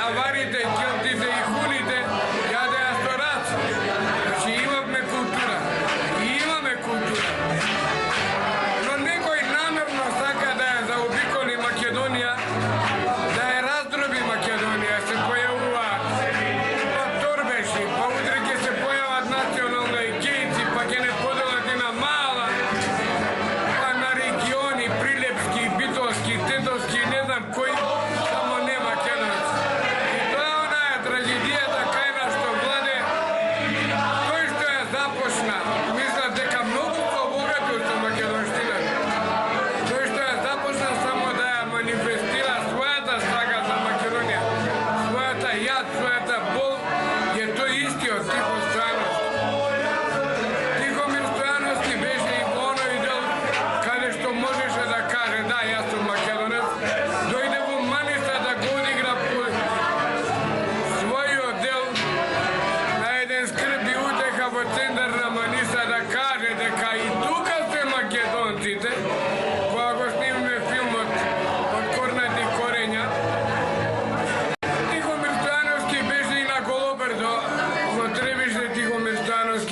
Аварите, јаде астораци. Значи имавме култура.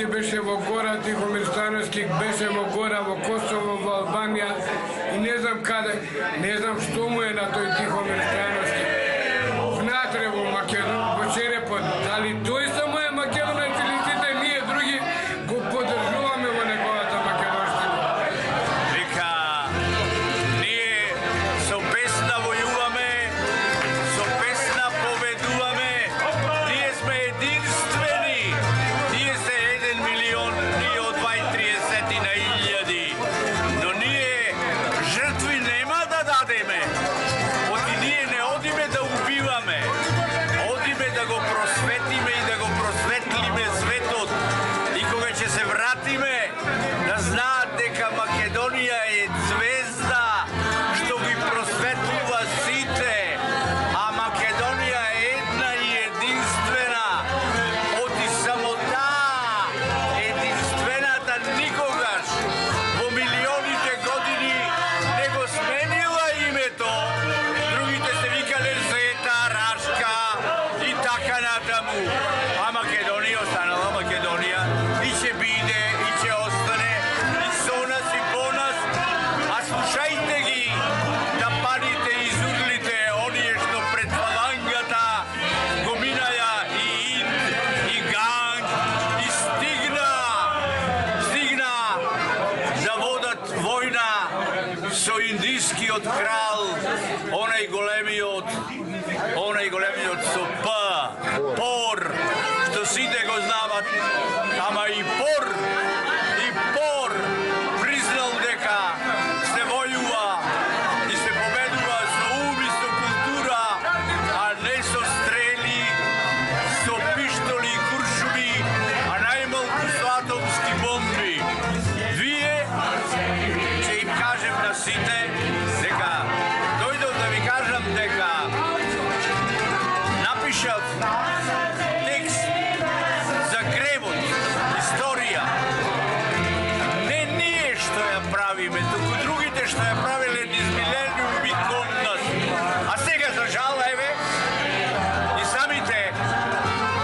Стојановски беше во гора, Тихомир Стојановски беше во гора, во Косово, во Албанија и не знам каде, не знам што му е на тој Тихомир Стојановски. Внатре во Македонија, во Черепот, дали тој само е македонец или сите ние други го поддржуваме во неговата македонщина? Вика, ние со песна војуваме, со песна победуваме, ние сме единствени, ние се 1 милион, ние од 20-30 на илјади, но ние жртви нема да дадеме, оти ние не одиме да убиваме, одиме да го просветиме и да го просветлиме светот. И кога ќе се вратиме, да знаат дека Македонија е звезда што ги просветлува сите, а Македонија е една и единствена. Оти само таа, единствената никогаш во милионите години не го сменила името. Другите се викале Зета, Рашка и така натаму. А Македонија останала Македонија и ќе биде, и ќе остане, и со нас и по нас. А слушајте ги, тапаните и зурлите, оние што пред фалангата го минаја и Инд, и Ганг, и стигна да водат војна со индискиот крал, онај големиот со П, Пор, што сите го знават, ама и Пор признал дека се војува и се победува со ум и со култура, а не со стрели, со пиштоли и куршуми, а најмалку со атомски бомби. Вие, ќе им кажем на сите, дека дојдов да ви кажам дека напишав текст за гревот, историја. Не ние што ја правиме, туку другите што ја правиле низ милениуми кон нас. А сега за жал, еве, и самите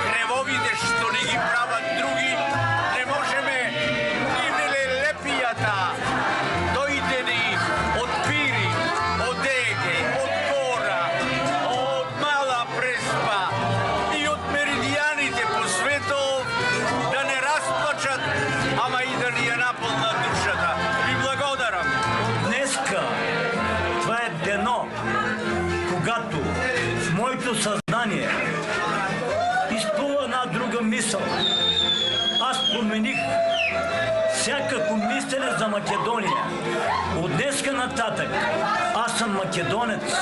гревовите што ни ги прават други, не можеме ни лепијата. Дојде ни од Пири, од Еге, од Гора, од Мала Преспа и од меридијаните по светот да не расплачат, ама и да ни ја наполнат душата. Ви благодарам. Днеска това е дено, когато в моето съзнание изплува една друга мисъл. Аз промених всякакво мислене за Македония. От днеска нататък аз съм македонец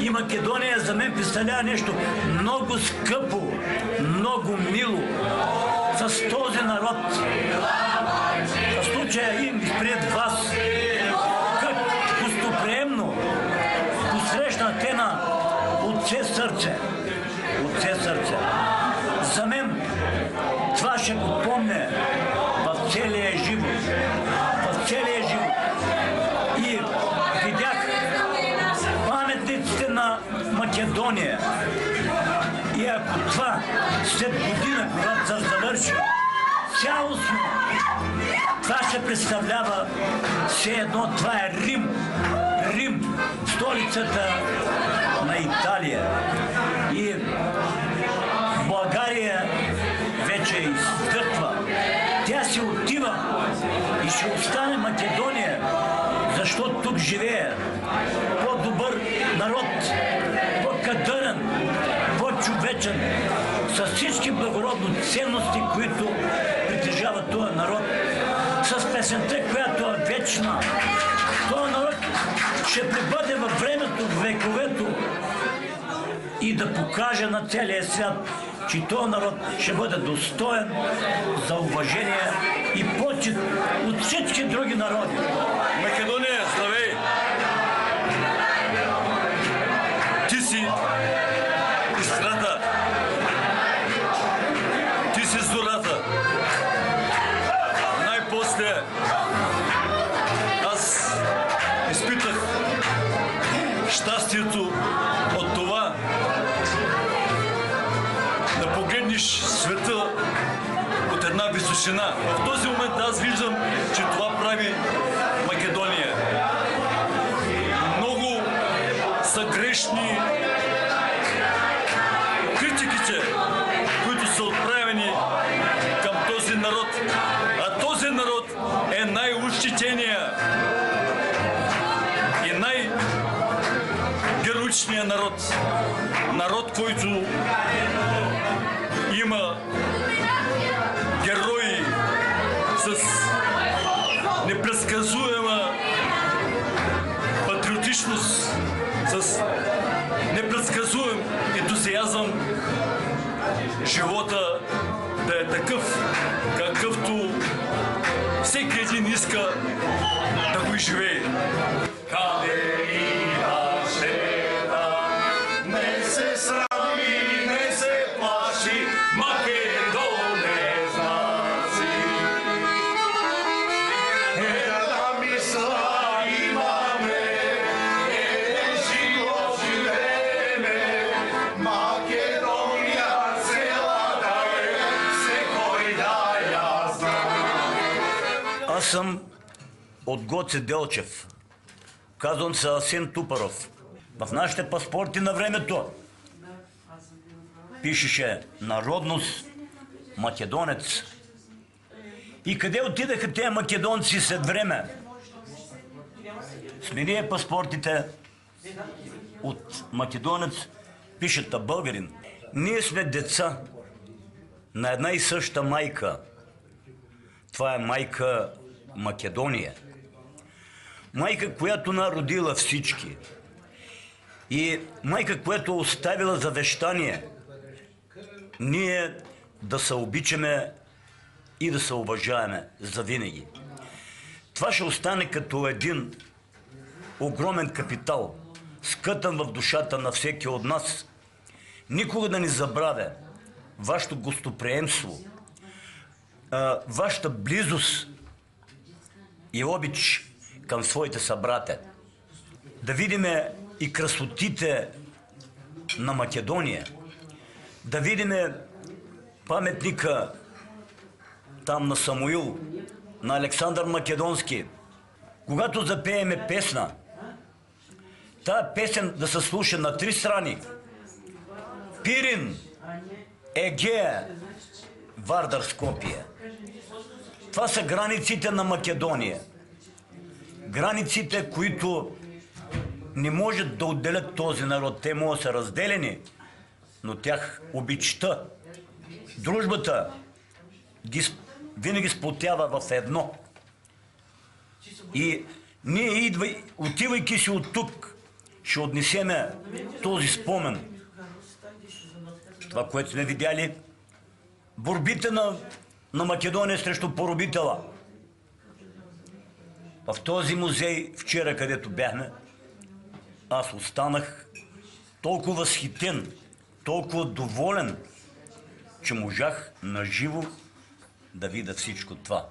и Македония за мен представлява нещо много скъпо, много мило с този народ. В случая им пред вас, как гостоприемно посрещнат те на от все сърце. От все сърце. За мен това ще го помня в целия живот. В целия живот. И видях паметниците на Македония. И ако това след година, когато се завърши, цялостно това ще представлява все едно, това е Рим. Рим, столицата на Италия. И България вече изтъква. Тя си отива и ще остане Македония, защото тук живее по-добър народ, по-кадърен, по-човечен, с всички благородни ценности, които притежава този народ, с песента, която е вечна. Този народ ще пребъде във времето, в вековето и да покаже на целия свят, че този народ ще бъде достоен за уважение и почет от всички други народи. Македония, славей! Ти си истината. Ти си зората. Най-после аз изпитах щастието от това да погледнеш света от една височина. тишина. В този момент аз виждам, че това прави Македония. Много са грешни критиките, които са отправени към този народ. А този народ е най-ощетения и най-героичният народ. Народ, който има герои с непредсказуема патриотичност, с непредсказуем ентусиазъм, живота да е такъв, какъвто всеки един иска да го изживее. Не се срами, не се плаши, Македонец наси. Една мисла имаме, един живот живееме, Македония целата е, всекой да я знае. Аз съм от Гоце Делчев. Казвам се Асен Тупаров. В нашите паспорти на времето пишеше народност македонец. И къде отидаха тези македонци след време? Смения паспортите от македонец пишете българин. Ние сме деца на една и съща майка. Това е майка Македония. Майка, която народила всички. И майка, която оставила завещание ние да се обичаме и да се уважаваме завинаги. Това ще остане като един огромен капитал, скътан в душата на всеки от нас. Никога да не забравя вашето гостоприемство, вашата близост и обич към своите събратя. Да видиме и красотите на Македония. Да видиме паметника там на Самуил, на Александър Македонски. Когато запееме песна, тая песен да се слуша на 3 страни. Пирин, Егея, Вардар, Скопие. Това са границите на Македония. Границите, които не можат да отделят този народ. Те могат да са разделени, но тях обичта, дружбата винаги сплотява в едно. И ние, отивайки си от тук, ще отнесеме този спомен. Това, което сме видяли, борбите на Македония срещу поробителя. В този музей, вчера, където бяхме, аз останах толкова възхитен, толкова доволен, че можах наживо да видя всичко това.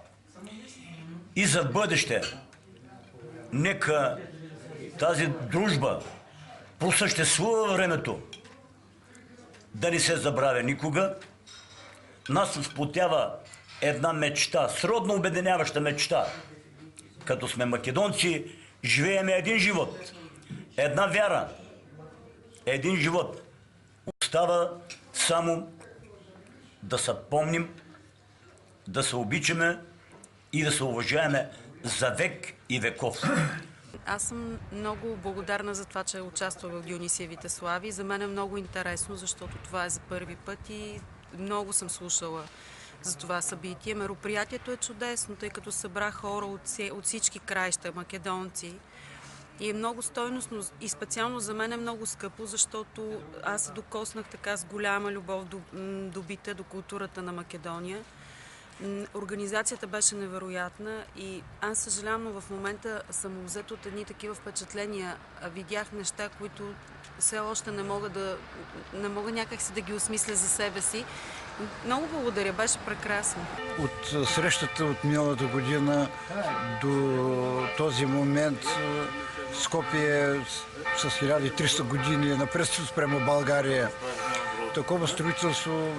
И за бъдеще, нека тази дружба просъществува във времето, да не се забравя никога. Нас сплотява една мечта, сродно обединяваща мечта. Като сме македонци, живееме един живот, една вяра, един живот. Остава само да се помним, да се обичаме и да се уважаваме за век и веков. Аз съм много благодарна за това, че участвах в Дионисиевите слави. За мен е много интересно, защото това е за първи път и много съм слушала за това събитие. Мероприятието е чудесно, тъй като събрах хора от всички краища, македонци. И е много стойностно и специално за мен е много скъпо, защото аз се докоснах така с голяма любов до бита, до културата на Македония. Организацията беше невероятна и аз съжалявам, но в момента съм взет от едни такива впечатления. Видях неща, които все още не мога някакси да ги осмисля за себе си. Много благодаря, беше прекрасно. От срещата от миналата година до този момент Скопие с 1300 години е напред спрямо България. такова строителство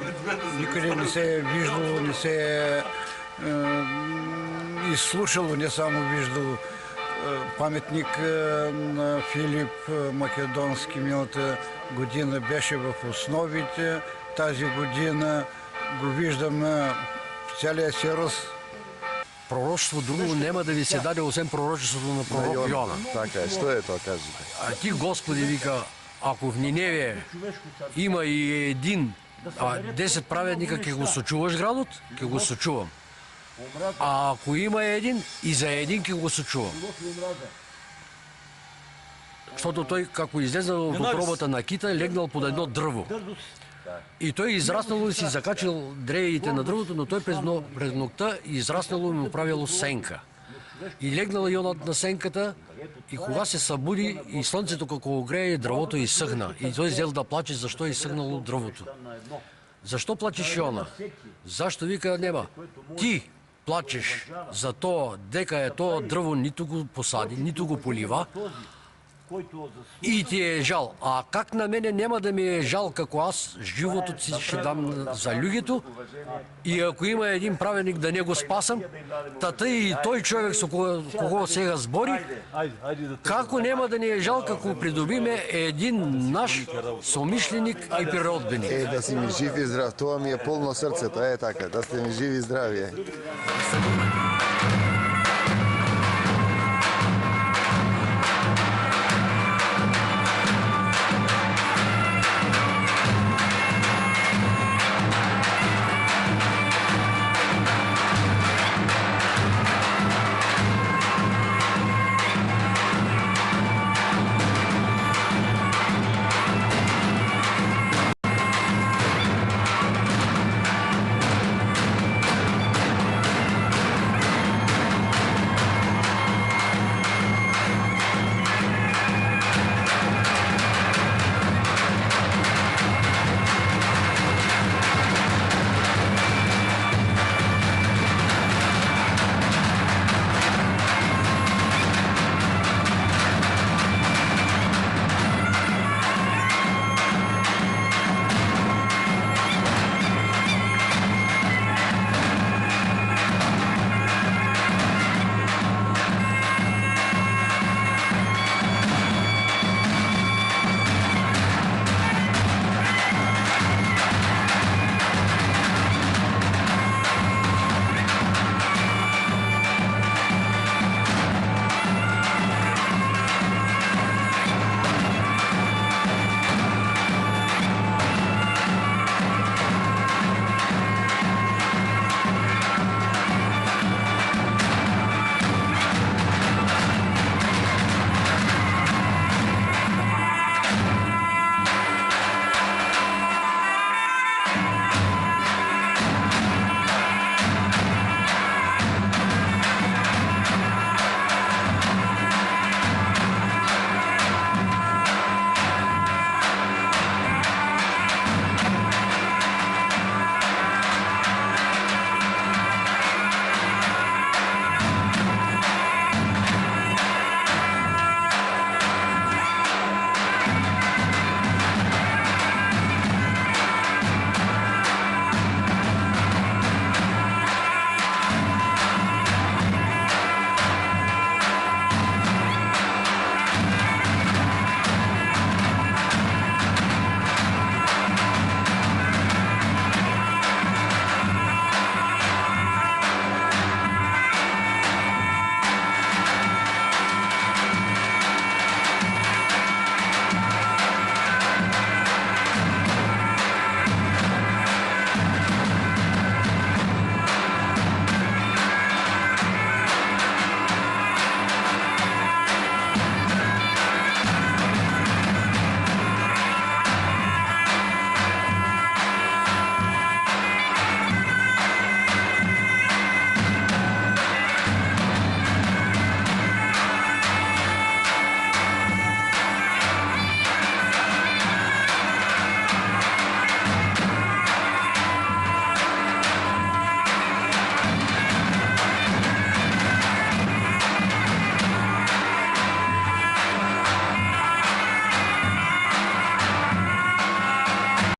никъде не се е виждало, не се е изслушало, не само виждало. Паметник на Филип Македонски миналата година беше в основите. Тази година го виждаме в целия си ръст. Пророчество друго няма да ви се даде, освен пророчеството на пророк Йона. Така е, що е това, кажете? А ти, Господи, вика, ако в Ниневе има и 10 праведника, ке го сочуваш градот, ке го сочувам. А ако има един, и за един ке го сочувам. Защото той, како излезнал от пробата на кита, легнал под едно дърво. И той израснало и си закачил дреите на дървото, но той през нокта израснало и му правило сенка. И легнал Йонат на сенката, и кога се събуди и слънцето како го грее, дървото изсъхна. И той взел да плаче, защо е изсъхнало дървото. Защо плачеш, Йона? Защо, вика, нема? Ти плачеш за тоа дека е тоа дрво, ниту го посади, ниту го полива, и ти е жал. А как на мене нема да ми е жал, како аз животот си ще дам за луѓето, и ако има един праведник да не го спасам, тата и той човек со кого сега збори, како нема да ни е жал, како придобиме един наш somишленик и природбеник. Да си ми жив и здрав, това ми е полно сърцето, така, да сте ми живи и здрави.